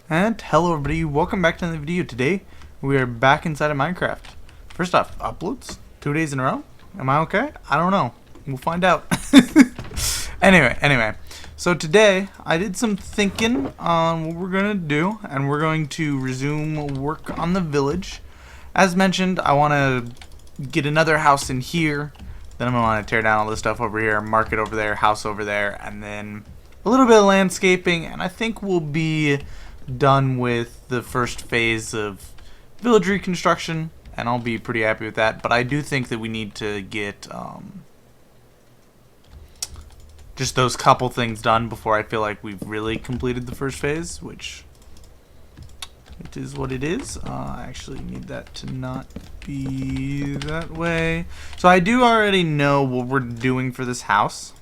And hello everybody, welcome back to another video. Today we are back inside of Minecraft. First off, uploads 2 days in a row. Am I okay? I don't know. We'll find out. Anyway, so today I did some thinking on what we're gonna do, and we're going to resume work on the village. As mentioned, I want to get another house in here. Then I'm gonna want to tear down all this stuff over here, market over there, house over there, and then a little bit of landscaping, and I think we'll be done with the first phase of village reconstruction, and I'll be pretty happy with that. But I do think that we need to get just those couple things done before I feel like we've really completed the first phase, which it is what it is. I actually need that to not be that way. So I do already know what we're doing for this house,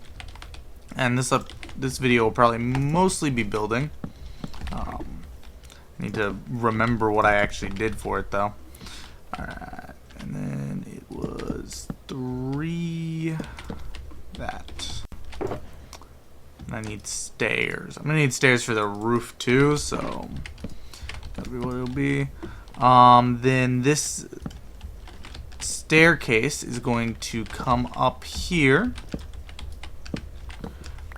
and this video will probably mostly be building. Need to remember what I actually did for it though. Alright, and then it was 3 that. And I need stairs. I'm gonna need stairs for the roof too, so that'll be what it'll be. Then this staircase is going to come up here.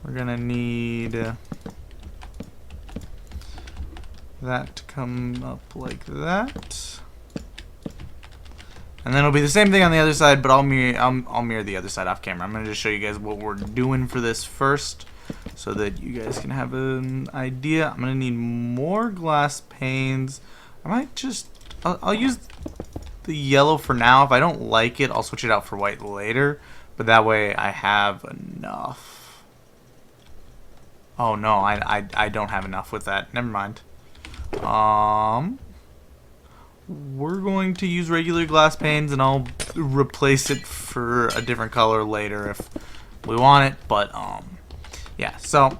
We're gonna need that to come up like that, and then it'll be the same thing on the other side, but I'll mirror the other side off camera. I'm gonna just show you guys what we're doing for this first, so that you guys can have an idea. I'm gonna need more glass panes. I might just I'll use the yellow for now. If I don't like it, I'll switch it out for white later, but that way I have enough. Oh no, I don't have enough with that. Never mind. We're going to use regular glass panes, and I'll replace it for a different color later if we want it, but yeah. So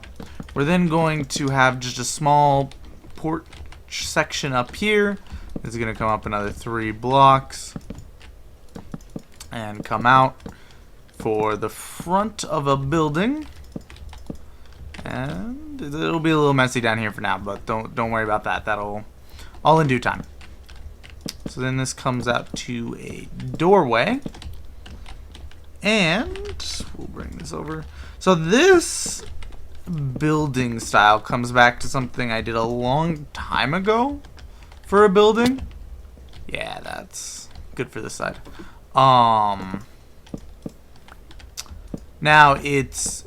we're then going to have just a small porch section up here. This is going to come up another 3 blocks and come out for the front of a building. And it'll be a little messy down here for now, but don't worry about that. That'll all in due time. So then this comes out to a doorway, and we'll bring this over. So this building style comes back to something I did a long time ago for a building. Yeah, that's good for this side. Now it's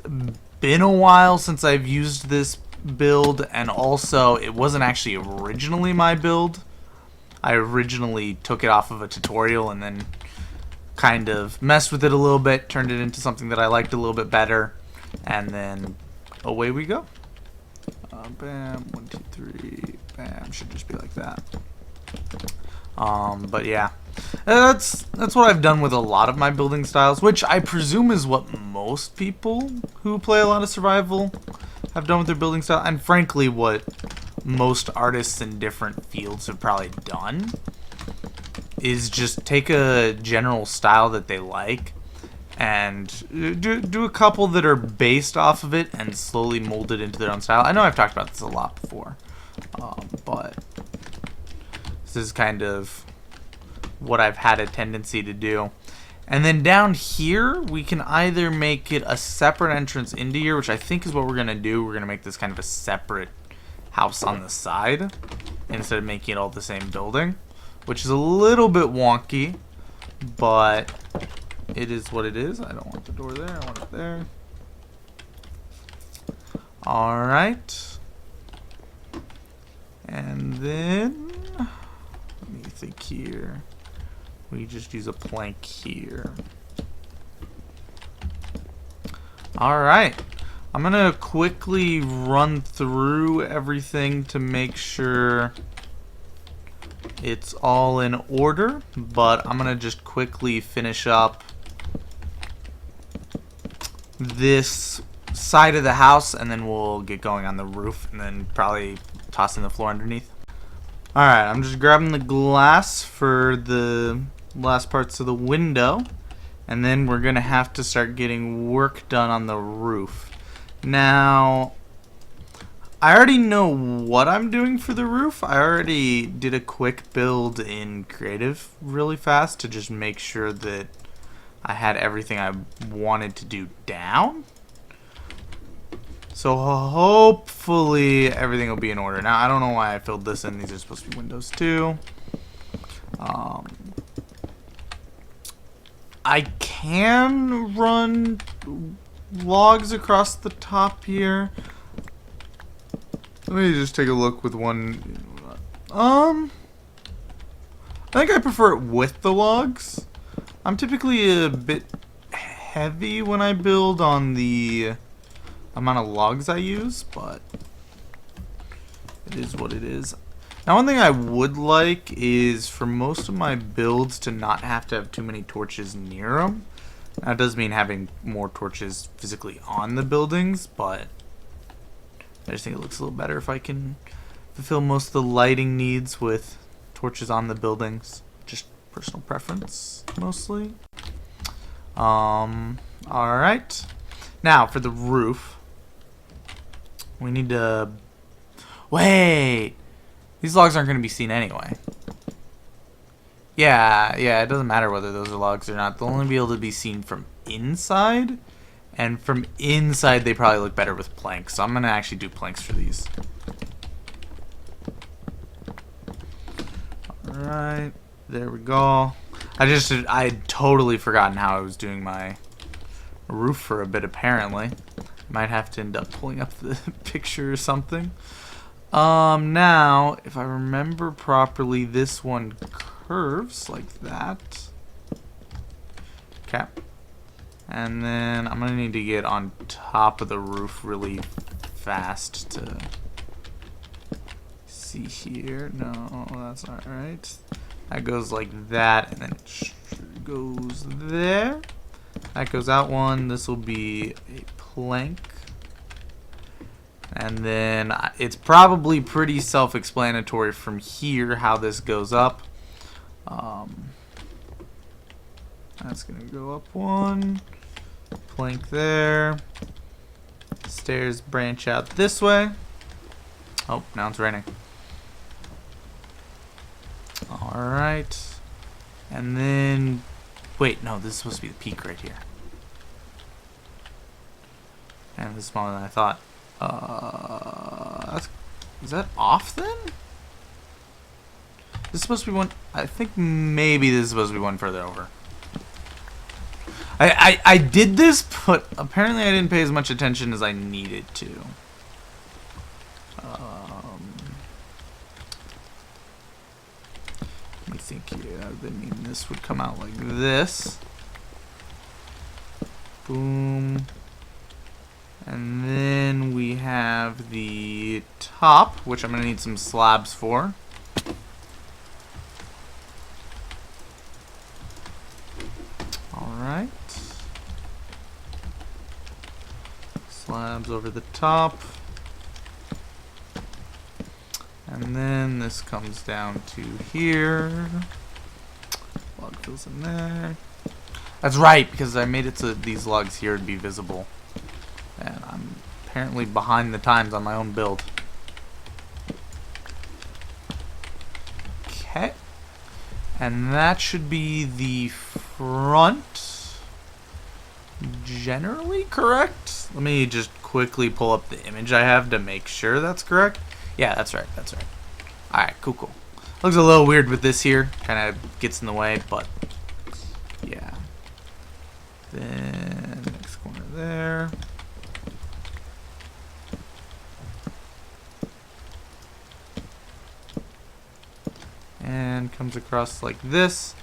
been a while since I've used this build, and also it wasn't actually originally my build. I originally took it off of a tutorial and then kind of messed with it a little bit, turned it into something that I liked a little bit better, and then away we go. Bam, 1, 2, 3, bam. Should just be like that. But yeah, that's what I've done with a lot of my building styles, which I presume is what most people who play a lot of survival have done with their building style, and frankly what most artists in different fields have probably done, is just take a general style that they like and do a couple that are based off of it and slowly mold it into their own style. I know I've talked about this a lot before, but this is kind of what I've had a tendency to do. And then down here, we can either make it a separate entrance into here, which I think is what we're going to do. We're going to make this kind of a separate house on the side instead of making it all the same building, which is a little bit wonky, but it is what it is. I don't want the door there. I want it there. Alright. And then let me think here. We just use a plank here. Alright. I'm gonna quickly run through everything to make sure it's all in order, but I'm gonna just quickly finish up this side of the house, and then we'll get going on the roof, and then probably toss in the floor underneath. Alright, I'm just grabbing the glass for the last parts of the window, and then we're gonna have to start getting work done on the roof. Now I already know what I'm doing for the roof. I already did a quick build in Creative really fast to just make sure that I had everything I wanted to do down. So hopefully everything will be in order. Now, I don't know why I filled this in. These are supposed to be windows too. I can run logs across the top here. Let me just take a look with one. I think I prefer it with the logs. I'm typically a bit heavy when I build on the amount of logs I use, but it is what it is. Now, one thing I would like is for most of my builds to not have to have too many torches near them. Now, it does mean having more torches physically on the buildings, but I just think it looks a little better if I can fulfill most of the lighting needs with torches on the buildings. Just personal preference, mostly. Alright. Now, for the roof, we need to... Wait! These logs aren't going to be seen anyway. Yeah, it doesn't matter whether those are logs or not. They'll only be able to be seen from inside. And from inside, they probably look better with planks. So I'm going to actually do planks for these. Alright, there we go. I had totally forgotten how I was doing my roof for a bit, apparently. Might have to end up pulling up the picture or something. Now, if I remember properly, this one curves like that. Okay. And then I'm going to need to get on top of the roof really fast to see here. No, that's not right. That goes like that, and then it goes there. That goes out one. This will be a plank. And then it's probably pretty self-explanatory from here how this goes up. That's going to go up one. Plank there. Stairs branch out this way. Oh, now it's raining. Alright. And then... Wait, no, this is supposed to be the peak right here. And this is smaller than I thought. Is that off then? This is supposed to be one... I think maybe this is supposed to be one further over. I did this, but apparently I didn't pay as much attention as I needed to. Let me think here. I mean, this would come out like this. Boom. And then we have the top, which I'm going to need some slabs for. Alright. Slabs over the top. And then this comes down to here. Log fills in there. That's right, because I made it so that these logs here would be visible. And I'm apparently behind the times on my own build. Okay. And that should be the front. Generally correct. Let me just quickly pull up the image I have to make sure that's correct. Yeah, that's right. That's right. Alright, cool. Looks a little weird with this here. Kind of gets in the way, but yeah. Then next corner there. And comes across like this.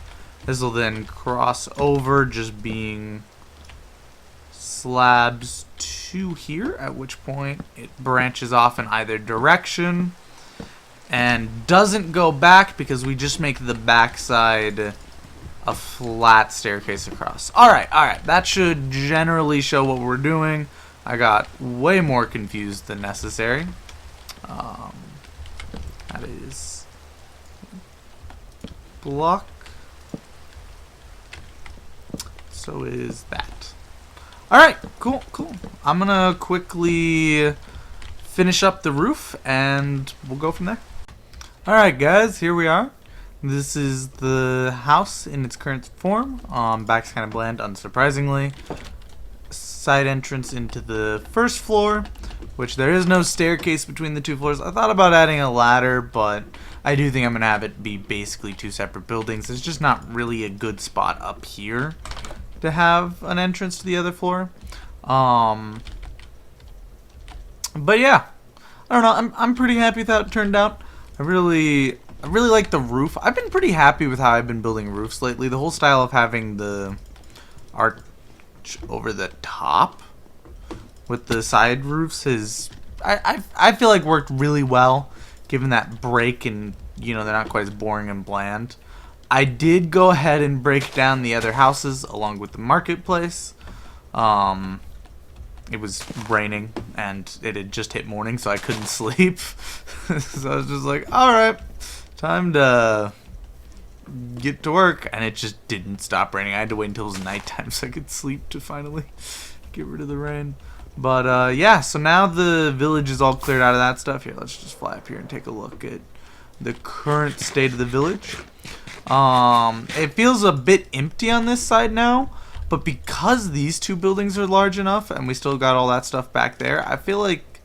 This will then cross over, just being slabs to here, at which point it branches off in either direction and doesn't go back because we just make the backside a flat staircase across. Alright, that should generally show what we're doing. I got way more confused than necessary. That is block. So is that. Alright, cool. I'm gonna quickly finish up the roof, and we'll go from there. Alright guys, here we are. This is the house in its current form. Back's kind of bland, unsurprisingly. Side entrance into the first floor, which there is no staircase between the two floors. I thought about adding a ladder, but I do think I'm going to have it be basically two separate buildings. There's just not really a good spot up here to have an entrance to the other floor. But yeah, I don't know. I'm pretty happy with how it turned out. I really like the roof. I've been pretty happy with how I've been building roofs lately. The whole style of having the arch over the top with the side roofs is I feel like worked really well, given that break, and you know, they're not quite as boring and bland. I did go ahead and break down the other houses along with the marketplace. It was raining and it had just hit morning, so I couldn't sleep. So I was just like, alright, time to get to work. And it just didn't stop raining. I had to wait until it was nighttime so I could sleep to finally get rid of the rain. But yeah, so now the village is all cleared out of that stuff. Here, let's just fly up here and take a look at the current state of the village. It feels a bit empty on this side now, but because these two buildings are large enough and we still got all that stuff back there, I feel like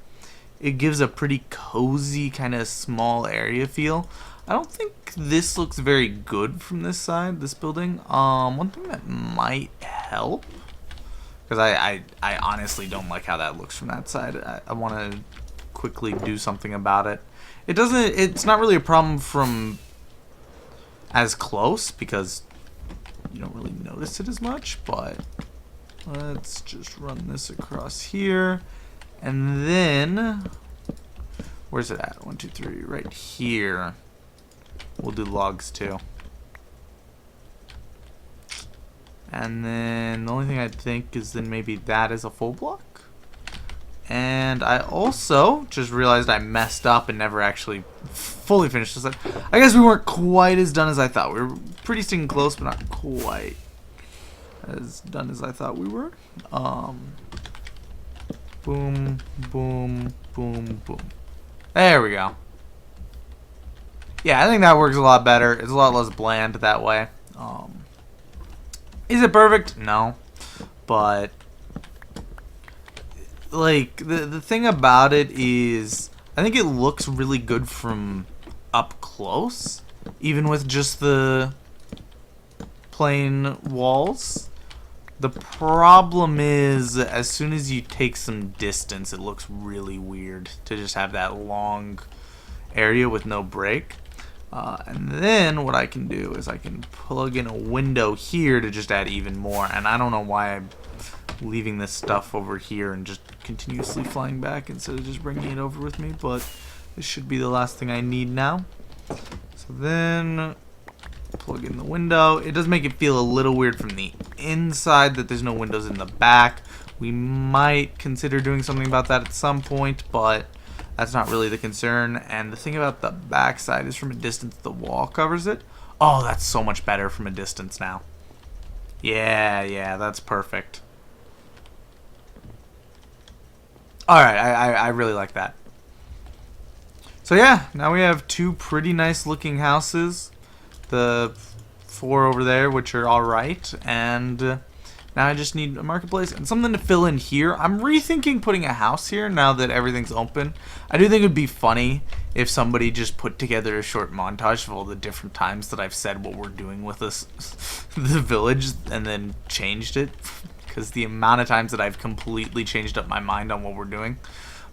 it gives a pretty cozy kind of small area feel. I don't think this looks very good from this side, this building. One thing that might help, because I honestly don't like how that looks from that side. I want to quickly do something about it. It's not really a problem from as close because you don't really notice it as much, but let's just run this across here, and then where's it at? 1, 2, 3, right here. We'll do logs too. And then the only thing I'd think is then maybe that is a full block. And I also just realized I messed up and never actually fully finished this. I guess we weren't quite as done as I thought. We were pretty sticking close, but not quite as done as I thought we were. Boom, boom, boom, boom. There we go. Yeah, I think that works a lot better. It's a lot less bland that way. Is it perfect? No. But like the thing about it is I think it looks really good from up close, even with just the plain walls. The problem is as soon as you take some distance, it looks really weird to just have that long area with no break. And then what I can do is I can plug in a window here to just add even more. And I don't know why I'm leaving this stuff over here and just continuously flying back instead of just bringing it over with me, but this should be the last thing I need now. So then plug in the window. It does make it feel a little weird from the inside that there's no windows in the back. We might consider doing something about that at some point, but that's not really the concern. And the thing about the back side is from a distance the wall covers it. Oh, that's so much better from a distance now. Yeah, that's perfect. Alright, I really like that. So yeah, now we have two pretty nice looking houses. The 4 over there, which are alright. And now I just need a marketplace and something to fill in here. I'm rethinking putting a house here now that everything's open. I do think it would be funny if somebody just put together a short montage of all the different times that I've said what we're doing with this, the village, and then changed it. Because the amount of times that I've completely changed up my mind on what we're doing.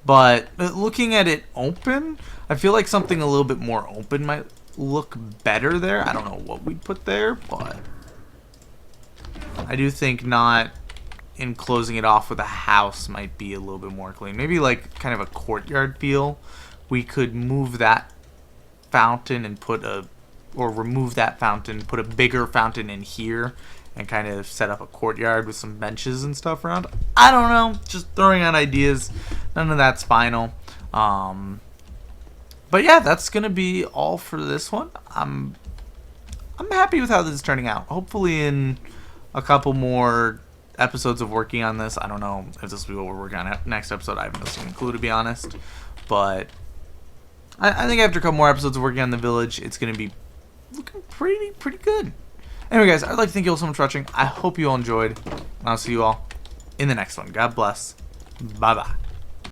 But looking at it open, I feel like something a little bit more open might look better there. I don't know what we'd put there, but I do think not enclosing it off with a house might be a little bit more clean. Maybe like kind of a courtyard feel. We could move that fountain and remove that fountain, put a bigger fountain in here, and kind of set up a courtyard with some benches and stuff around. I don't know, just throwing out ideas. None of that's final. But yeah, that's gonna be all for this one. I'm happy with how this is turning out. Hopefully in a couple more episodes of working on this, I don't know if this will be what we're working on next episode. I have no single clue, to be honest. but I think after a couple more episodes of working on the village, it's going to be looking pretty good. Anyway, guys, I'd like to thank you all so much for watching. I hope you all enjoyed, and I'll see you all in the next one. God bless. Bye-bye.